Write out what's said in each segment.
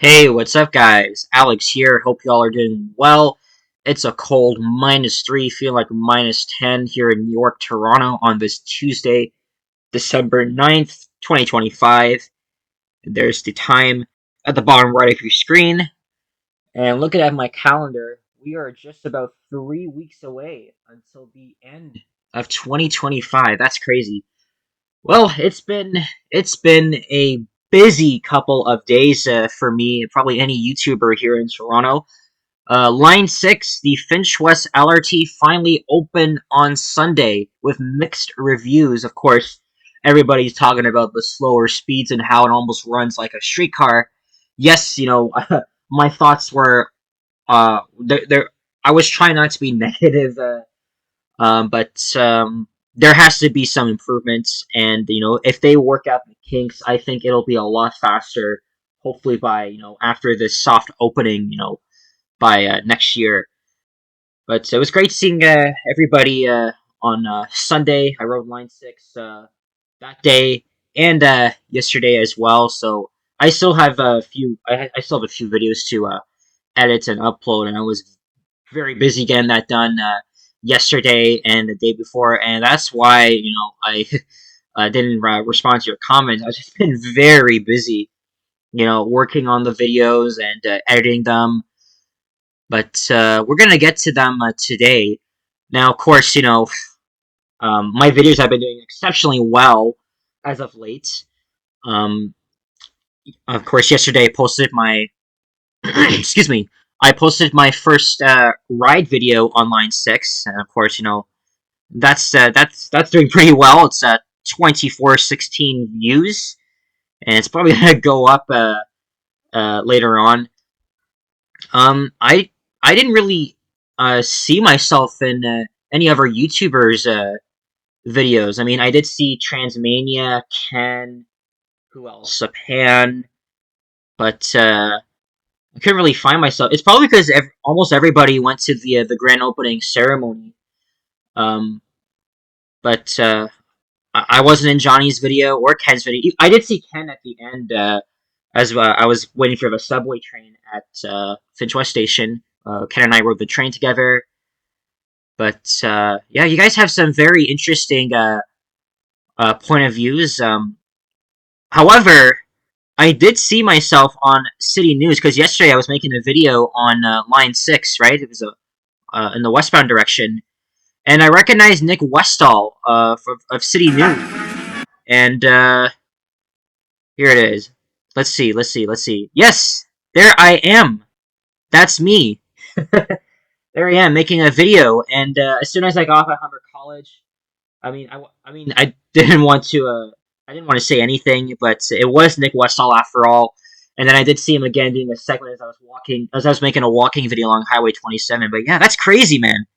Hey, what's up, guys? Alex here. Hope y'all are doing well. It's a cold -3, feeling like -10 here in New York, Toronto on this Tuesday, December 9th, 2025. There's the time at the bottom right of your screen. And looking at my calendar, we are just about 3 weeks away until the end of 2025. That's crazy. Well, it's been a busy couple of days for me, probably any YouTuber here in Toronto. Line 6, the Finch West LRT finally opened on Sunday with mixed reviews. Of course, everybody's talking about the slower speeds and how it almost runs like a streetcar. Yes, my thoughts were there. I was trying not to be negative, but there has to be some improvements, and if they work out the kinks, I think it'll be a lot faster. Hopefully by after this soft opening, by next year. But it was great seeing everybody on Sunday. I rode Line 6 that day and yesterday as well. So I still have a few. I still have a few videos to edit and upload, and I was very busy getting that done yesterday and the day before, and that's why I didn't respond to your comments. I've just been very busy, working on the videos and editing them. But we're gonna get to them today. Now, of course, my videos have been doing exceptionally well as of late. Um, of course, yesterday I posted my excuse me. I posted my first ride video on Line 6, and of course, that's doing pretty well. It's at 2416 views, and it's probably gonna go up later on. I didn't really see myself in any other YouTubers' videos. I mean, I did see Transmania, Ken, who else? Pan, but I couldn't really find myself. It's probably because almost everybody went to the grand opening ceremony. Um, but I wasn't in Johnny's video or Ken's video. I did see Ken at the end, as I was waiting for the subway train at Finch West Station. Ken and I rode the train together. But yeah, you guys have some very interesting point of views. However, I did see myself on City News because yesterday I was making a video on Line 6, right? It was in the westbound direction, and I recognized Nick Westall of City News. And here it is. Let's see. Yes, there I am. That's me. There I am making a video, and as soon as I got off at Humber College, I didn't want to say anything, but it was Nick Westall after all. And then I did see him again doing a segment as I was making a walking video along Highway 27. But yeah, that's crazy, man.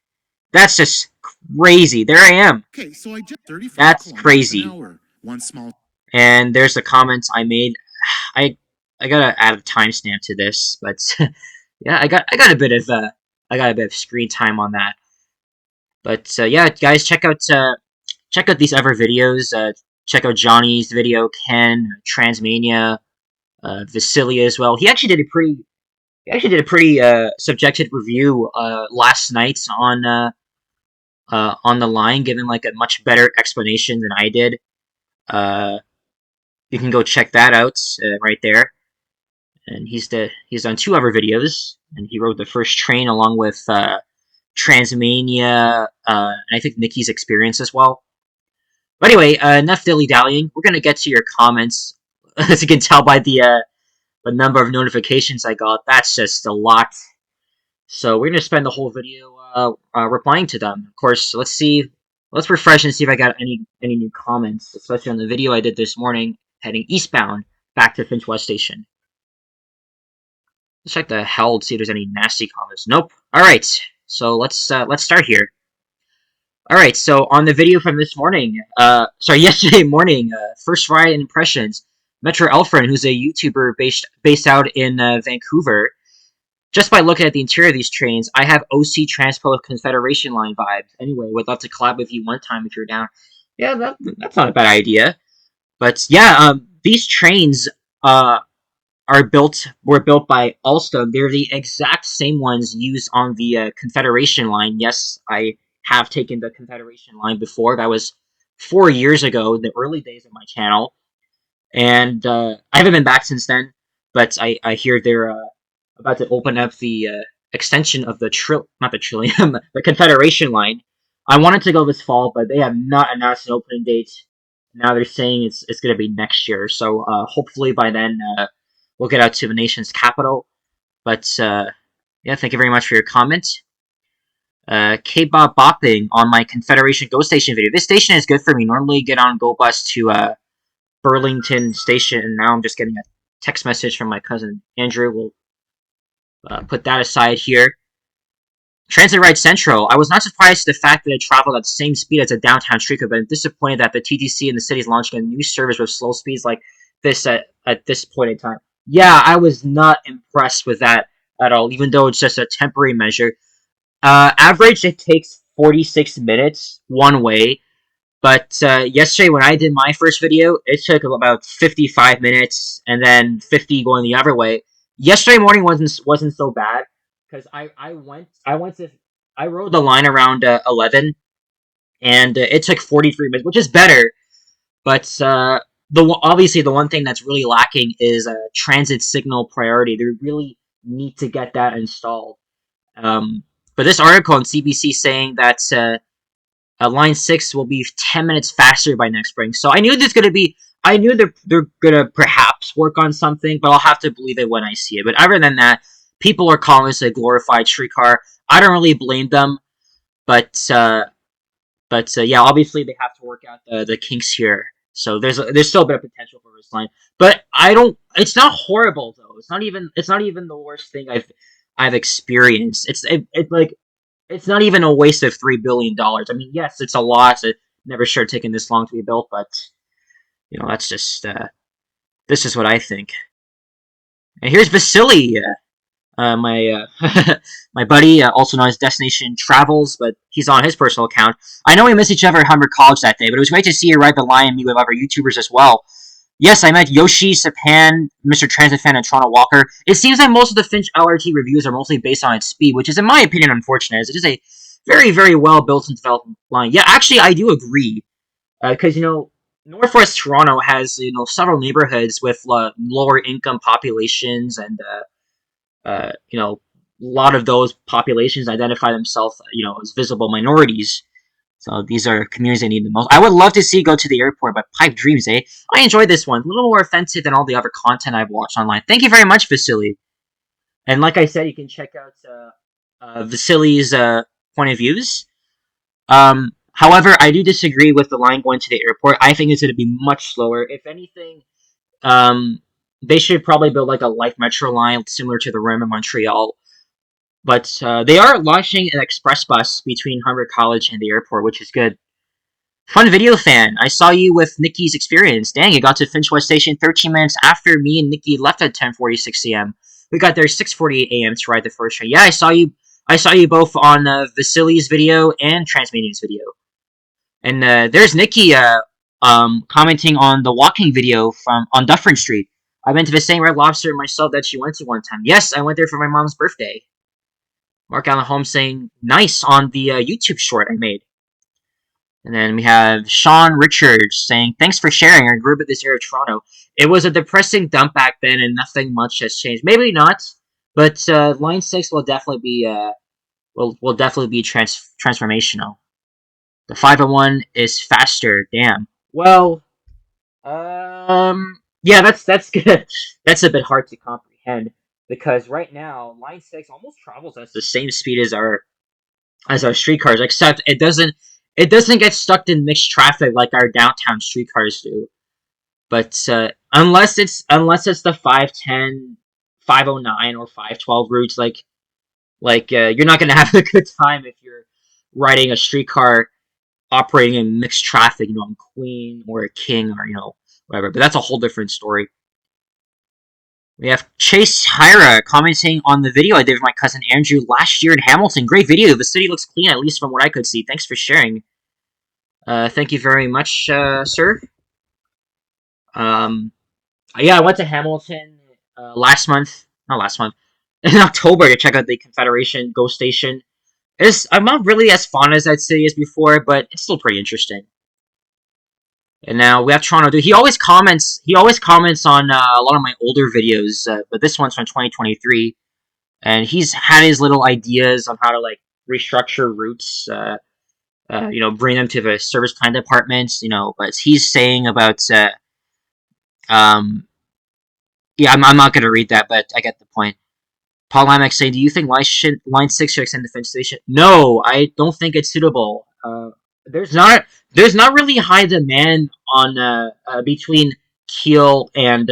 That's just crazy. There I am. Okay, so I just 35 That's kilometers an crazy. hour. One small. And there's the comments I made. I I gotta add a timestamp to this, but yeah, I got a bit of screen time on that. But yeah, guys, check out these other videos. Check out Johnny's video, Ken, Transmania, Vasilia as well. He actually did a pretty subjective review last night on the line, giving like a much better explanation than I did. Uh, you can go check that out right there. And he's done two other videos, and he rode the first train along with Transmania, and I think Nikki's experience as well. But anyway, enough dilly dallying. We're gonna get to your comments. As you can tell by the number of notifications I got, that's just a lot. So we're gonna spend the whole video replying to them. Of course, let's see. Let's refresh and see if I got any new comments, especially on the video I did this morning heading eastbound back to Finch West Station. Let's check the hell to see if there's any nasty comments. Nope. All right. So let's start here. All right. So on the video from this morning, yesterday morning, first ride impressions. Metro Elfrin, who's a YouTuber based out in Vancouver. Just by looking at the interior of these trains, I have OC Transpo Confederation line vibes. Anyway, would love to collab with you one time if you're down. Yeah, that's not a bad idea. But yeah, these trains, were built by Alstom. They're the exact same ones used on the Confederation line. Yes, I have taken the Confederation line before. That was 4 years ago, the early days of my channel, and I haven't been back since then. But I hear they're about to open up the extension of the not the Trillium, the Confederation line. I wanted to go this fall, but they have not announced an opening date. Now they're saying it's going to be next year. So hopefully by then we'll get out to the nation's capital. But yeah, thank you very much for your comment. K-Bob bopping on my Confederation Go Station video. This station is good for me. Normally get on Go Bus to Burlington Station, and now I'm just getting a text message from my cousin Andrew. We'll put that aside here. Transit Ride Central. I was not surprised at the fact that it traveled at the same speed as a downtown streetcar, but I'm disappointed that the TTC in the city is launching a new service with slow speeds like this at this point in time. Yeah, I was not impressed with that at all, even though it's just a temporary measure. Average, it takes 46 minutes one way, but yesterday when I did my first video, it took about 55 minutes and then 50 going the other way. Yesterday morning wasn't so bad because I rode the line around 11 and it took 43 minutes, which is better. But obviously the one thing that's really lacking is transit signal priority. They really need to get that installed. But this article on CBC saying that Line 6 will be 10 minutes faster by next spring. So I knew they're gonna perhaps work on something, but I'll have to believe it when I see it. But other than that, people are calling this a glorified streetcar. I don't really blame them, but yeah, obviously they have to work out the kinks here. So there's still a bit of potential for this line, but I don't. It's not horrible though. It's not even the worst thing I've experienced. It's not even a waste of $3 billion. I mean, yes, it's a lot. It never should have taken this long to be built, but that's just this is what I think. And here's Vasily, my my buddy, also known as Destination Travels, but he's on his personal account. I know we missed each other at Humber College that day, but it was great to see you ride the line and meet with other YouTubers as well. Yes, I met Yoshi, Sapan, Mr. Transit Fan, and Toronto Walker. It seems like most of the Finch LRT reviews are mostly based on its speed, which is, in my opinion, unfortunate, as it is a very, very well built and developed line. Yeah, actually, I do agree, because Northwest Toronto has several neighborhoods with lower income populations, and a lot of those populations identify themselves, as visible minorities. So these are communities I need the most. I would love to see Go to the Airport, but pipe dreams, eh? I enjoyed this one. A little more offensive than all the other content I've watched online. Thank you very much, Vasily. And like I said, you can check out Vasily's point of views. However, I do disagree with the line going to the airport. I think it's going to be much slower. If anything, they should probably build like a light metro line similar to the REM in Montreal. But they are launching an express bus between Humber College and the airport, which is good. Fun video fan. I saw you with Nikki's experience. Dang, you got to Finch West Station 13 minutes after me and Nikki left at 10:46 a.m. We got there 6:48 a.m. to ride the first train. Yeah, I saw you. I saw you both on Vasily's video and Transmedia's video. And there's Nikki commenting on the walking video on Dufferin Street. I went to the same Red Lobster myself that she went to one time. Yes, I went there for my mom's birthday. Mark Allen Holmes saying nice on the YouTube short I made. And then we have Sean Richards saying, thanks for sharing. I grew up in this area of Toronto. It was a depressing dump back then and nothing much has changed. Maybe not, but Line 6 will definitely be will definitely be transformational. The 501 is faster. Damn. Well, yeah, that's good. That's a bit hard to comprehend because right now Line 6 almost travels at the same speed as our streetcars, except it doesn't get stuck in mixed traffic like our downtown streetcars do. But unless it's the 510, 509, or 512 routes, you're not gonna have a good time if you're riding a streetcar operating in mixed traffic, on Queen or King or whatever. But that's a whole different story. We have Chase Hyra commenting on the video I did with my cousin Andrew last year in Hamilton. Great video. The city looks clean, at least from what I could see. Thanks for sharing. Thank you very much, sir. Yeah, I went to Hamilton last month, not last month, in October to check out the Confederation Ghost Station. I'm not really as fond as I'd say as before, but it's still pretty interesting. And now we have Toronto. Dude, he always comments. He always comments on a lot of my older videos, but this one's from 2023, and he's had his little ideas on how to like restructure routes. Bring them to the service plan departments. But he's saying about. Um, yeah, I'm not gonna read that, but I get the point. Paul Lamek saying, "Do you think Line 6 should extend the Finch station?" No, I don't think it's suitable. There's not there's not really high demand on between Keele and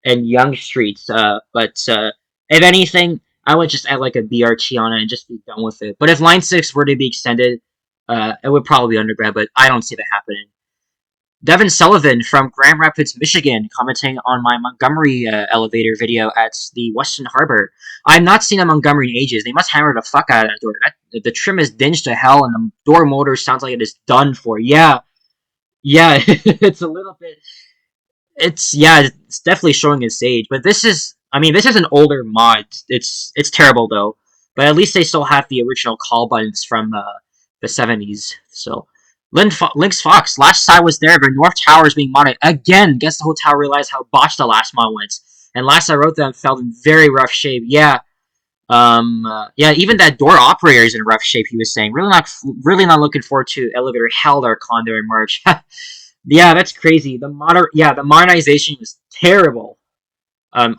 Young Streets. But if anything, I would just add like a BRT on it and just be done with it. But if Line 6 were to be extended, it would probably be undergrad, but I don't see that happening. Devin Sullivan from Grand Rapids, Michigan, commenting on my Montgomery elevator video at the Western Harbor. I've not seen a Montgomery in ages. They must hammer the fuck out of that door. The trim is dinged to hell, and the door motor sounds like it is done for. Yeah, yeah, it's a little bit. It's definitely showing its age. But this is an older mod. It's terrible though. But at least they still have the original call buttons from the '70s. So Lynx Fox. Last I was there, the North Tower is being modded again. Guess the hotel realized how botched the last mod went. And last I wrote them, felt in very rough shape. Yeah. Even that door operator is in rough shape. He was saying, really not looking forward to elevator hell or con during March. Yeah, that's crazy. The modernization was terrible. I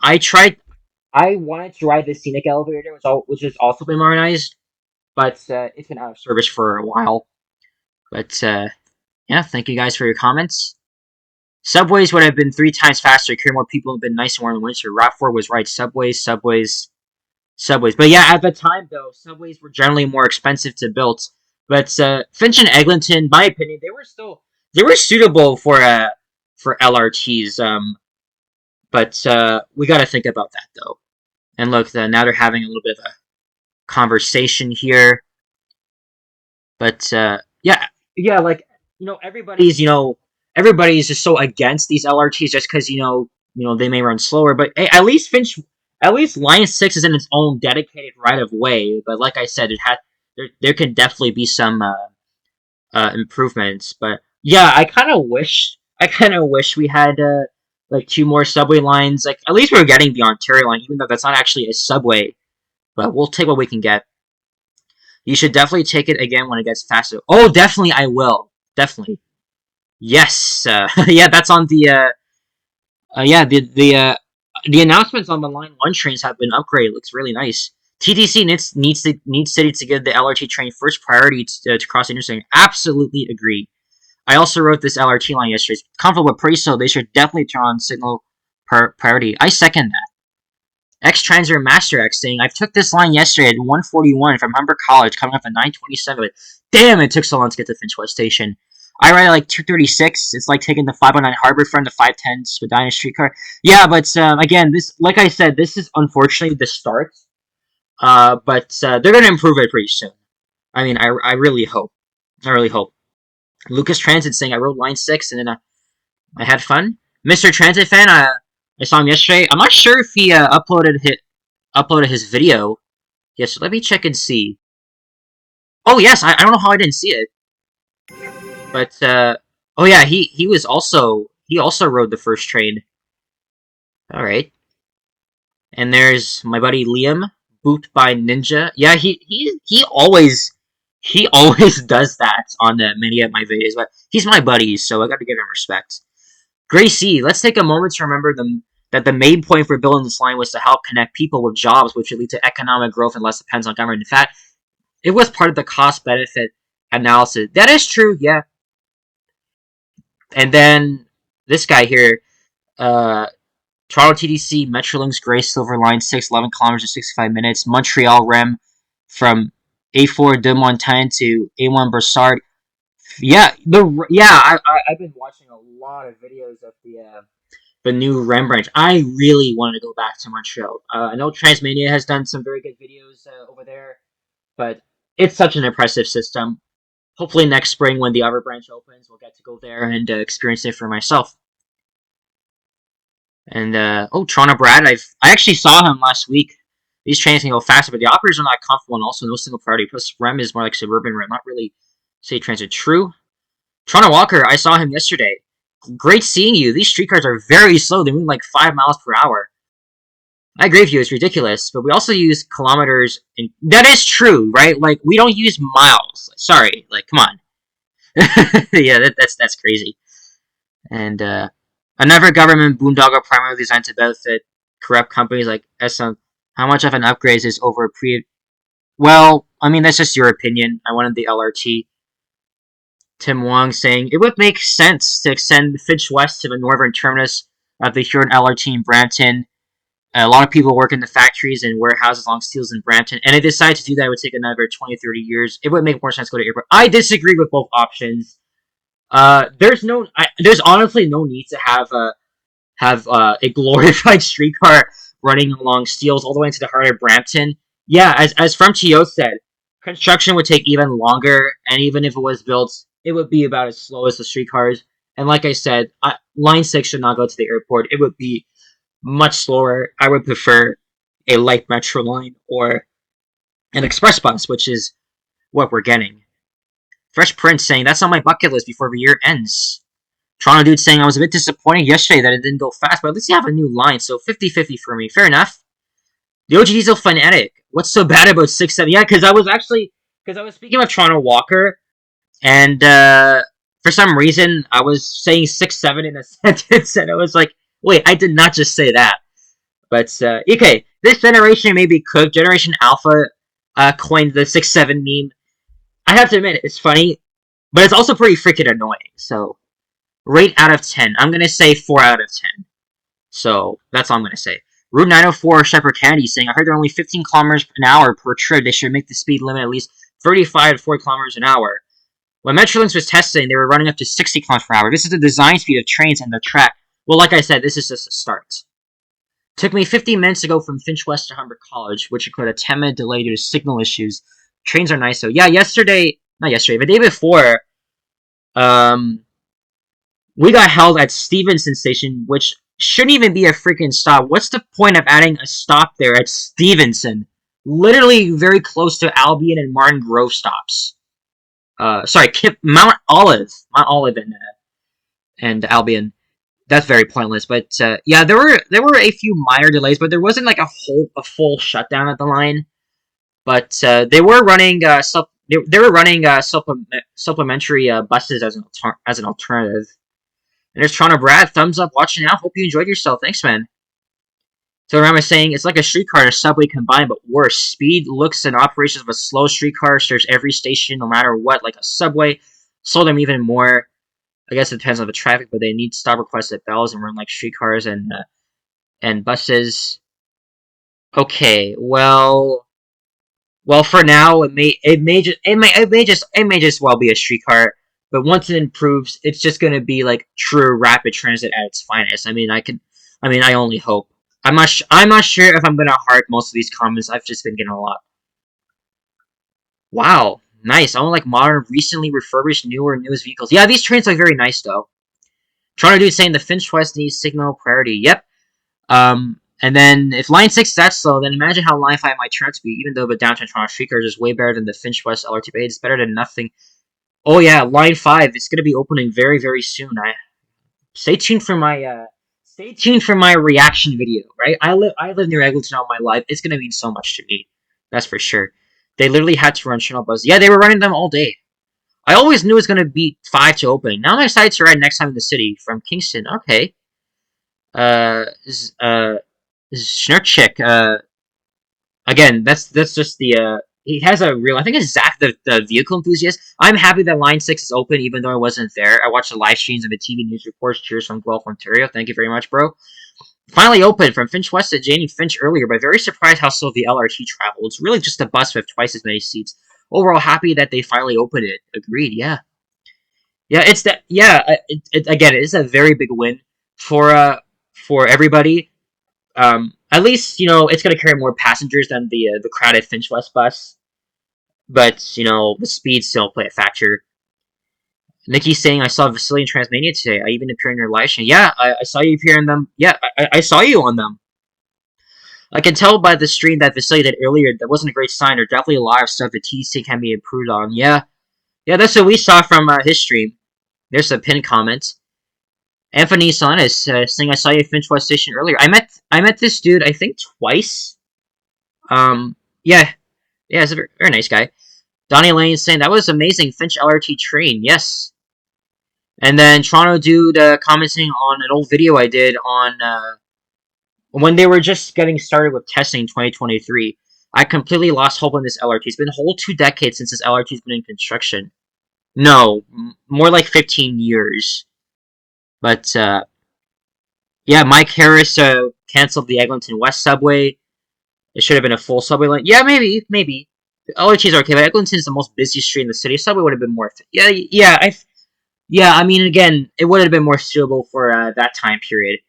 wanted to ride the scenic elevator, which has also been modernized, but it's been out of service for a while. But yeah, thank you guys for your comments. Subways would have been 3 times faster, carry more people, and been nice and warm in the winter. Rapford was right. Subways. But yeah, at the time though, subways were generally more expensive to build. But Finch and Eglinton, my opinion, they were suitable for LRTs. But we got to think about that though. And look, now they're having a little bit of a conversation here. But yeah, like everybody's just so against these LRTs just because they may run slower. But hey, at least Line 6 is in its own dedicated right of way. But like I said, there can definitely be some improvements. But yeah, I kind of wish we had like 2 more subway lines. Like at least we're getting the Ontario line, even though that's not actually a subway. But we'll take what we can get. You should definitely take it again when it gets faster. Oh, definitely, I will. Definitely. Yes. Yeah, that's on the. Yeah, the announcements on the Line 1 trains have been upgraded. It looks really nice. TTC needs City to give the LRT train first priority to cross the intersection. Absolutely agree. I also wrote this LRT line yesterday. It's comfortable but pretty slow. They should definitely turn on signal priority. I second that. X-Transer Master X saying, I took this line yesterday at 141 from Humber College, coming up at 927. Damn, it took so long to get to Finch West Station. I ride at like 236. It's like taking the 509 Harbor Front, the 510 Spadina streetcar. Yeah, but again, like I said, this is unfortunately the start. But they're going to improve it pretty soon. I mean, I really hope. I really hope. Lucas Transit saying, I rode line 6 and then I had fun. Mr. Transit fan, I saw him yesterday. I'm not sure if he uploaded his video. Yes, let me check and see. Oh yes, I don't know how I didn't see it. But oh yeah, he also rode the first train. All right. And there's my buddy Liam, booped by Ninja. Yeah, he always does that on many of my videos. But he's my buddy, so I got to give him respect. Gracie, let's take a moment to remember that the main point for building this line was to help connect people with jobs, which would lead to economic growth and less depends on government. In fact, it was part of the cost-benefit analysis. That is true, yeah. And then this guy here, uh, Toronto TDC, Metrolinx Grey Silver Line 6, 11 kilometers in 65 minutes. Montreal REM from A4 de Montagne to A1 Brossard. Yeah, I've been watching a lot of videos of the new REM branch. I really want to go back to Montreal. I know Transmania has done some very good videos over there, but it's such an impressive system. Hopefully next spring when the other branch opens, we'll get to go there and experience it for myself. And oh, Toronto Brad, I actually saw him last week. These trains can go faster, but the operators are not comfortable, and also no single priority. Plus, REM is more like suburban REM, not really city transit. True. Toronto Walker, I saw him yesterday. Great seeing you. These streetcars are very slow. They move like 5 miles per hour. I agree with you. It's ridiculous, but we also use kilometers. That is true, right? Like we don't use miles. Sorry, like come on. Yeah, that's crazy. And another government boondoggle primarily designed to benefit corrupt companies like SM. How much of an upgrade is over pre? Well, I mean that's just your opinion. I wanted the LRT. Tim Wong saying it would make sense to extend Finch West to the northern terminus of the Huron LRT in Brampton. A lot of people work in the factories and warehouses along Steeles and Brampton, and they decide to do that, it would take another 20, 30 years. It would make more sense to go to airport. I disagree with both options. There's honestly no need to have a glorified streetcar running along Steeles all the way into the heart of Brampton. Yeah, as From Tio said, construction would take even longer, and even if it was built, it would be about as slow as the streetcars. And like I said, Line 6 should not go to the airport. It would be much slower. I would prefer a light metro line or an express bus, which is what we're getting. Fresh Prince saying that's on my bucket list before the year ends. Toronto Dude saying I was a bit disappointed yesterday that it didn't go fast, but at least you have a new line, so 50-50 for me. Fair enough. The OG Diesel fanatic. What's so bad about 6-7? Yeah, because I was speaking with Toronto Walker, and for some reason I was saying 6-7 in a sentence, and I was like, wait, I did not just say that. But okay, this generation may be cooked. Generation Alpha coined the 6-7 meme. I have to admit, it's funny, but it's also pretty freaking annoying. So, rate out of 10. I'm gonna say 4 out of 10. So that's all I'm gonna say. Route 904 Shepherd Kennedy saying, I heard they're only 15 kilometers an hour per trip. They should make the speed limit at least 35 to 40 kilometers an hour. When Metrolinx was testing, they were running up to 60 kilometers per hour. This is the design speed of trains and the track. Well, like I said, this is just a start. Took me 15 minutes to go from Finch West to Humber College, which included a 10-minute delay due to signal issues. Trains are nice, though. Yeah, not yesterday, the day before, um, we got held at Stevenson Station, which shouldn't even be a freaking stop. What's the point of adding a stop there at Stevenson? Literally very close to Albion and Martin Grove stops. Sorry, Mount Olive, and Albion. That's very pointless. But yeah, there were a few minor delays, but there wasn't like a full shutdown at the line. But they were running supplementary buses as an alternative. And there's Toronto Brad, thumbs up, watching out. Hope you enjoyed yourself. Thanks, man. So Ram is saying it's like a streetcar and a subway combined, but worse. Speed, looks, and operations of a slow streetcar serves every station, no matter what, like a subway. Slow them even more. I guess it depends on the traffic, but they need stop requests at bells and run like streetcars and buses. Okay, well, for now it may just well be a streetcar, but once it improves, it's just gonna be like true rapid transit at its finest. I only hope. I'm not sure if I'm gonna heart most of these comments. I've just been getting a lot. Wow, nice. I want like modern, recently refurbished, newer, newest vehicles. Yeah, these trains look very nice though. Trying to do saying the Finch West needs signal priority. Yep. And then if Line 6 is that slow, then imagine how Line 5 might turn out to be, even though the downtown Toronto streetcars is way better than the Finch West LRT. It's better than nothing. Oh yeah, Line 5, it's gonna be opening very, very soon. Stay tuned for my reaction video, right? I live near Eglinton all my life. It's gonna mean so much to me. That's for sure. They literally had to run shuttle buses. Yeah, they were running them all day. I always knew it was gonna be 5 to open. Now I'm excited to ride next time in the city from Kingston. Okay. Schnurchik, again, that's just the he has a real. I think it's Zach, the vehicle enthusiast. I'm happy that Line 6 is open, even though I wasn't there. I watched the live streams and the TV news reports. Cheers from Guelph, Ontario. Thank you very much, bro. Finally open from Finch West to Janie Finch earlier, but very surprised how slow the LRT traveled. It's really just a bus with twice as many seats. Overall, happy that they finally opened it. Agreed. Yeah, yeah. It's that. Yeah. Again, it is a very big win for everybody. At least it's going to carry more passengers than the crowded Finch West bus, but the speed still play a factor. Nikki's saying, I saw Vasily and Transmania today. I even appeared in your live stream. Yeah, I saw you appear in them. Yeah, I saw you on them. I can tell by the stream that Vasily did earlier that wasn't a great sign. There's definitely a lot of stuff that TC can be improved on. Yeah, yeah, that's what we saw from his stream. There's a pinned comment. Anthony Sonis saying, I saw you at Finch West Station earlier. I met this dude, I think, twice. Yeah, yeah, he's a very, very nice guy. Donnie Lane saying, that was amazing. Finch LRT train. Yes. And then Toronto dude commenting on an old video I did on when they were just getting started with testing in 2023. I completely lost hope on this LRT. It's been a whole 2 decades since this LRT's been in construction. No, more like 15 years. But yeah, Mike Harris canceled the Eglinton West subway. It should have been a full subway line. Yeah, maybe. The LRTs are okay, but Eglinton is the most busy street in the city. Subway would have been more. Yeah. I mean, again, it would have been more suitable for that time period.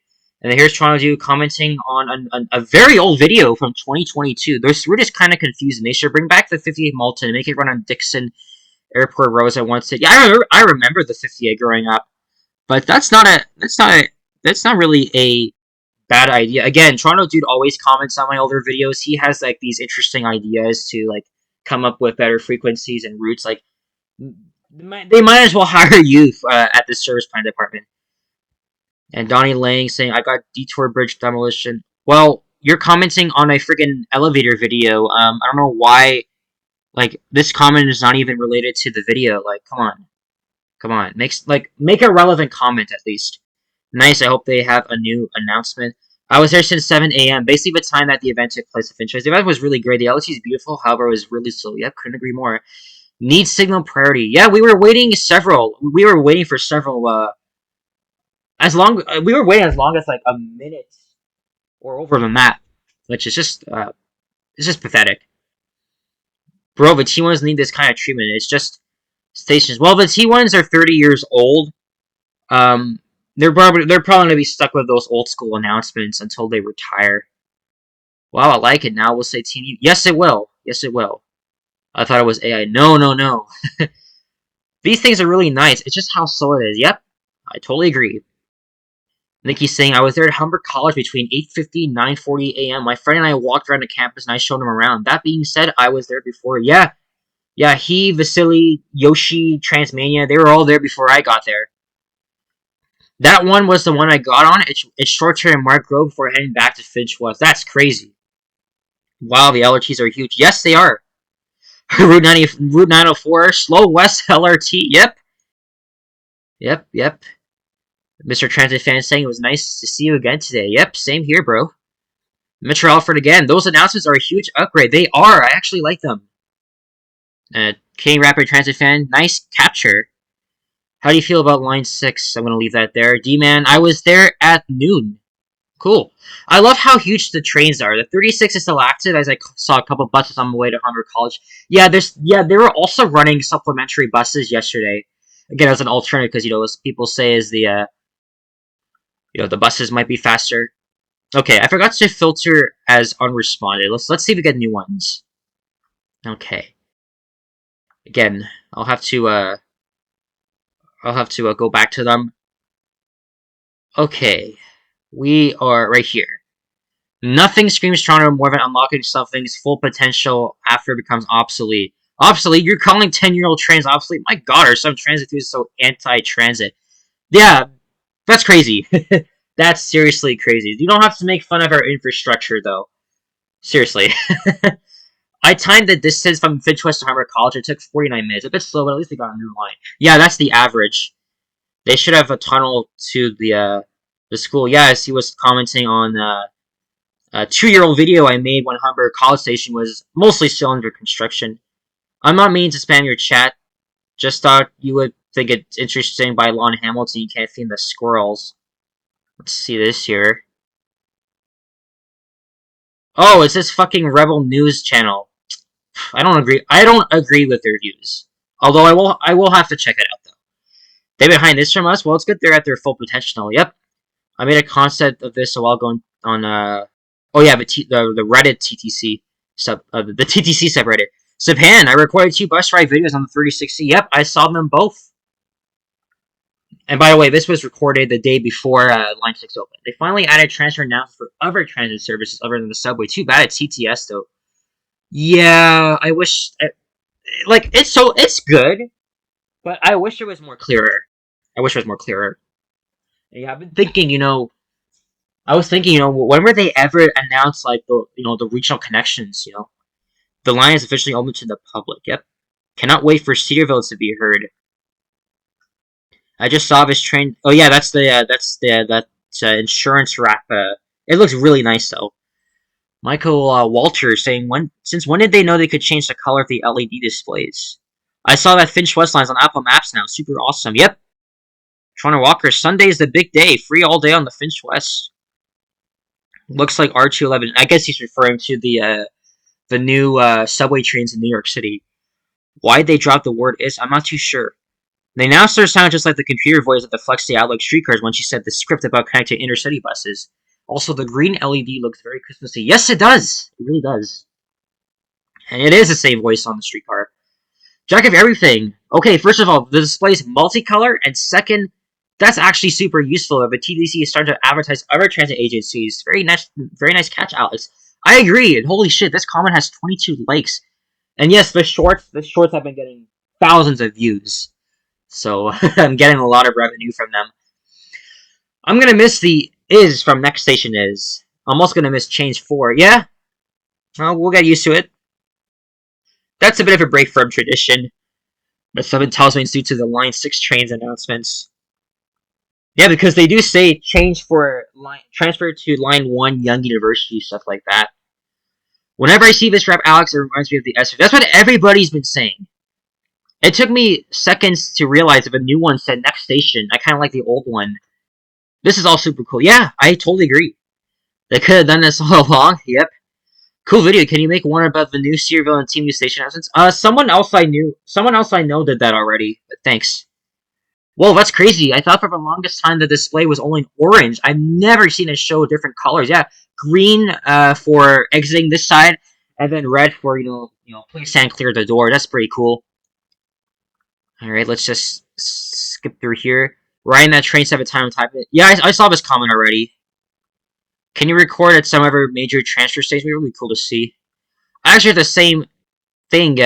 And then here's Toronto Dude commenting on a very old video from 2022. We're just kind of confused, and they should bring back the 58 Malta and make it run on Dixon Airport Road. I once said, yeah, I remember the 58 growing up, but that's not really a bad idea. Again, Toronto Dude always comments on my older videos. He has like these interesting ideas to like come up with better frequencies and routes. Like they might as well hire you at the service plan department. And Donnie Lang saying, I got detour bridge demolition. Well, you're commenting on a freaking elevator video. I don't know why. Like, this comment is not even related to the video. Like, come on. Make a relevant comment at least. Nice. I hope they have a new announcement. I was there since 7 a.m. Basically, the time that the event took place at Finch. The event was really great. The LT is beautiful. However, it was really slow. Yep, couldn't agree more. Need signal priority. Yeah, we were waiting for several. We were waiting as long as like a minute or over than that, which is just it's just pathetic. Bro, the T1s need this kind of treatment. It's just stations. Well, the T1s are 30 years old. They're probably gonna be stuck with those old school announcements until they retire. Wow, I like it. Now we'll say Team. Yes, it will. Yes, it will. I thought it was AI. No. These things are really nice. It's just how slow it is. Yep, I totally agree. Nikki's saying, I was there at Humber College between 8:50 and 9:40 a.m. My friend and I walked around the campus and I showed him around. That being said, I was there before. Yeah, he, Vasily, Yoshi, Transmania, they were all there before I got there. That one was the one I got on. It's short term Mark Grove before heading back to Finch West. That's crazy. Wow, the LRTs are huge. Yes, they are. Route 904, Slow West LRT. Yep. Mr. Transit fan saying it was nice to see you again today. Yep, same here, bro. Metro Alfred again. Those announcements are a huge upgrade. They are. I actually like them. King Rapid Transit fan, nice capture. How do you feel about Line 6? I'm going to leave that there. D-Man, I was there at noon. Cool. I love how huge the trains are. The 36 is still active, as I saw a couple buses on my way to Humber College. Yeah, they were also running supplementary buses yesterday. Again, as an alternative, because, as people say is the buses might be faster. Okay, I forgot to filter as unresponded. Let's see if we get new ones. Okay. Again, I'll have to go back to them. Okay, we are right here. Nothing screams Toronto more than unlocking something's full potential after it becomes obsolete. Obsolete? You're calling 10-year-old trains obsolete? My God, are some transit enthusiasts so anti-transit? Yeah, that's crazy. That's seriously crazy. You don't have to make fun of our infrastructure, though. Seriously. I timed the distance from Finch West to Humber College. It took 49 minutes. A bit slow, but at least they got a new line. Yeah, that's the average. They should have a tunnel to the school. Yes, he was commenting on a 2-year-old video I made when Humber College Station was mostly still under construction. I'm not meaning to spam your chat. Just thought you would think it's interesting by Lon Hamilton. You can't feed the squirrels. Let's see this here. Oh, it's this fucking Rebel News channel. I don't agree with their views. Although I will have to check it out though. They behind this from us? Well, it's good they're at their full potential. Yep. I made a concept of this a while ago on oh yeah, the Reddit TTC the TTC subreddit. Subhan, I recorded 2 bus ride videos on the 3060. Yep, I saw them both. And by the way, this was recorded the day before Line 6 opened. They finally added transfer announcements for other transit services other than the subway. Too bad it's CTS though. Yeah, I wish like it's good, but I wish it was more clearer. I wish it was more clearer. Yeah, I've been thinking, I was thinking, when were they ever announce like the regional connections? The line is officially open to the public. Yep. Cannot wait for Cedarville to be heard. I just saw this train. Oh yeah, that's insurance wrap. It looks really nice though. Michael Walter saying since when did they know they could change the color of the LED displays? I saw that Finch West line's on Apple Maps now. Super awesome. Yep. Toronto Walker. Sunday is the big day. Free all day on the Finch West. Looks like R211. I guess he's referring to the new subway trains in New York City. Why'd they drop the word is? I'm not too sure. They now start sounding just like the computer voice of the Flexi Outlook streetcars when she said the script about connecting intercity buses. Also, the green LED looks very Christmassy. Yes, it does. It really does. And it is the same voice on the streetcar. Jack of everything. Okay, first of all, the display is multicolor, and second, that's actually super useful. If a TDC is starting to advertise other transit agencies, very nice catch, Alex. I agree. And holy shit, this comment has 22 likes. And yes, the shorts have been getting thousands of views. So I'm getting a lot of revenue from them. I'm gonna miss the is from next station is. I'm also gonna miss change 4. Yeah, well, we'll get used to it. That's a bit of a break from tradition, but something tells me it's due to the Line 6 trains announcements. Yeah, because they do say change for line transfer to Line 1 Young University, stuff like that. Whenever I see this rap, Alex, it reminds me of the S. That's what everybody's been saying. It took me seconds to realize if a new one said next station. I kind of like the old one. This is all super cool. Yeah, I totally agree. They could have done this all along. Yep. Cool video. Can you make one about the new Cedarville and Team New Station announcements? Someone else I know did that already. But thanks. Whoa, that's crazy. I thought for the longest time the display was only orange. I've never seen it show different colors. Yeah, green for exiting this side, and then red for please stand clear of the door. That's pretty cool. All right, let's just skip through here. Riding that train 7 times, type it. Yeah, I saw this comment already. Can you record at some other major transfer station? It would be really cool to see. I actually have the same thing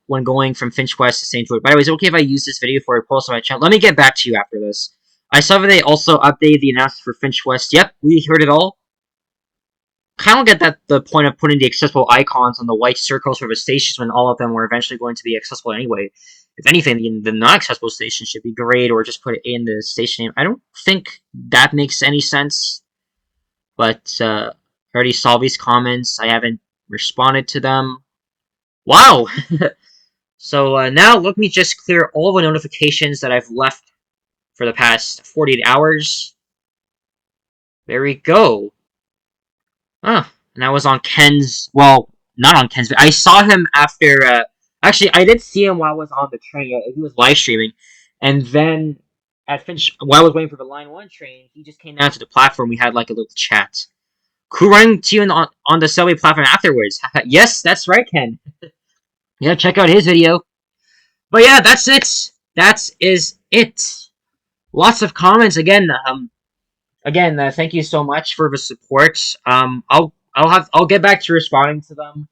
when going from Finch West to St. George. By the way, is it okay if I use this video for a post on my channel? Let me get back to you after this. I saw that they also updated the announcement for Finch West. Yep, we heard it all. Kind of get that the point of putting the accessible icons on the white circles for the stations when all of them were eventually going to be accessible anyway. If anything, the non-accessible station should be great, or just put it in the station name. I don't think that makes any sense, but I already saw these comments. I haven't responded to them. Wow! So now let me just clear all the notifications that I've left for the past 48 hours. There we go. And I was on Ken's, well, not on Ken's, but I saw him after, actually, I did see him while I was on the train. He was live streaming. And then at Finch, while I was waiting for the Line 1 train, he just came down to the platform. We had like a little chat. Cool running to you on the subway platform afterwards. Yes, that's right, Ken. Yeah, check out his video. But yeah, that's it. That is it. Lots of comments again. Thank you so much for the support. I'll get back to responding to them.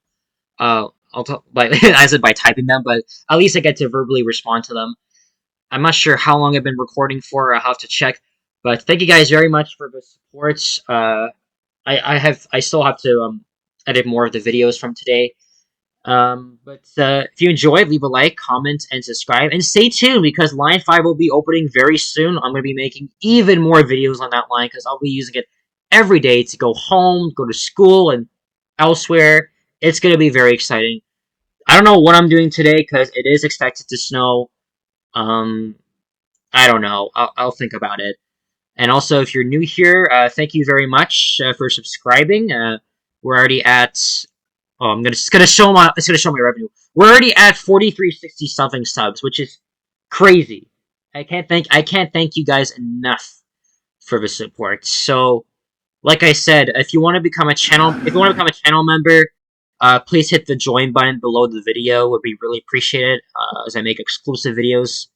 I'll I said by typing them, but at least I get to verbally respond to them. I'm not sure how long I've been recording for. I'll have to check. But thank you guys very much for the support. I still have to edit more of the videos from today. But if you enjoyed, leave a like, comment, and subscribe. And stay tuned because Line 5 will be opening very soon. I'm going to be making even more videos on that line because I'll be using it every day to go home, go to school, and elsewhere. It's going to be very exciting. I don't know what I'm doing today because it is expected to snow. I don't know. I'll think about it. And also, if you're new here, thank you very much for subscribing. We're already at. Oh, it's gonna show my revenue. We're already at 4360 something subs, which is crazy. I can't thank you guys enough for the support. So, like I said, if you want to become a channel member, please hit the join button below the video. Would be really appreciated as I make exclusive videos.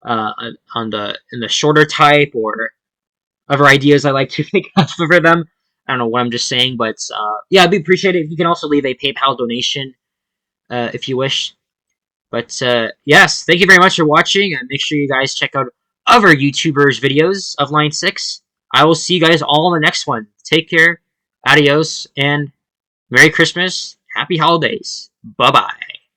on the in the shorter type or other ideas I like to think of for them. I don't know what I'm just saying, but yeah, I'd be appreciated if you can also leave a PayPal donation if you wish. But yes, thank you very much for watching, and make sure you guys check out other YouTubers' videos of Line 6. I will see you guys all in the next one. Take care, adios, and Merry Christmas, Happy Holidays. Bye bye.